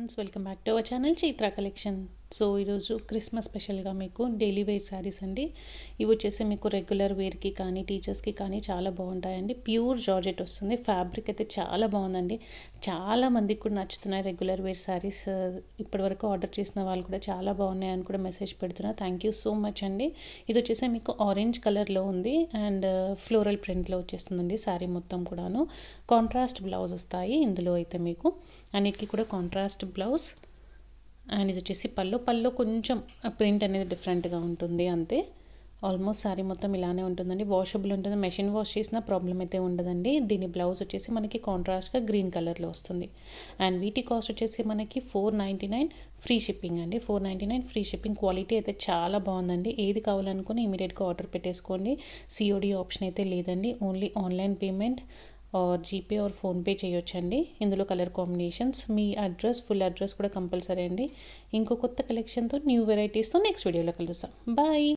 Friends, welcome back to our channel Chaitra collection. So ఈరోజు Christmas స్పెషల్గా మీకు డైలీ వేర్ శారీస్ అండి. ఇవి వచ్చేసి మీకు రెగ్యులర్ వేర్కి కానీ టీచర్స్కి కానీ చాలా బాగుంటాయండి. ప్యూర్ జార్జెట్ వస్తుంది. ఫ్యాబ్రిక్ అయితే చాలా బాగుందండి. చాలా మందికి కూడా నచ్చుతున్నాయి రెగ్యులర్ వేర్ శారీస్. ఇప్పటివరకు ఆర్డర్ చేసిన వాళ్ళు కూడా చాలా బాగున్నాయని కూడా మెసేజ్ పెడుతున్నారు. థ్యాంక్ యూ సో మచ్ అండి. ఇది వచ్చేసి మీకు ఆరెంజ్ కలర్లో ఉంది అండ్ ఫ్లోరల్ ప్రింట్లో వచ్చేస్తుందండి శారీ మొత్తం కూడాను. కాంట్రాస్ట్ బ్లౌజ్ వస్తాయి ఇందులో అయితే మీకు అన్నిటికీ కూడా కాంట్రాస్ట్ బ్లౌజ్. అండ్ ఇది వచ్చేసి పళ్ళు కొంచెం ప్రింట్ అనేది డిఫరెంట్గా ఉంటుంది అంతే. ఆల్మోస్ట్ శారీ మొత్తం ఇలానే ఉంటుందండి. వాషబుల్ ఉంటుంది, మెషిన్ వాష్ చేసిన ప్రాబ్లం అయితే ఉండదండి. దీని బ్లౌజ్ వచ్చేసి మనకి కాంట్రాస్ట్గా గ్రీన్ కలర్లో వస్తుంది. అండ్ వీటి కాస్ట్ వచ్చేసి మనకి 499 ఫ్రీ షిప్పింగ్ అండి. 499 ఫ్రీ షిప్పింగ్. క్వాలిటీ అయితే చాలా బాగుందండి. ఏది కావాలనుకుని ఇమీడియట్గా ఆర్డర్ పెట్టేసుకోండి. సిఓడి ఆప్షన్ అయితే లేదండి. Only online payment GPay are PhonePe చేయొచ్చండి. ఇందులో కలర్ కాంబినేషన్స్, మీ అడ్రస్, ఫుల్ అడ్రస్ కూడా కంపల్సరీ అండి. ఇంకో కొత్త కలెక్షన్తో న్యూ వెరైటీస్తో నెక్స్ట్ వీడియోలో కలుస్తాం. బాయ్.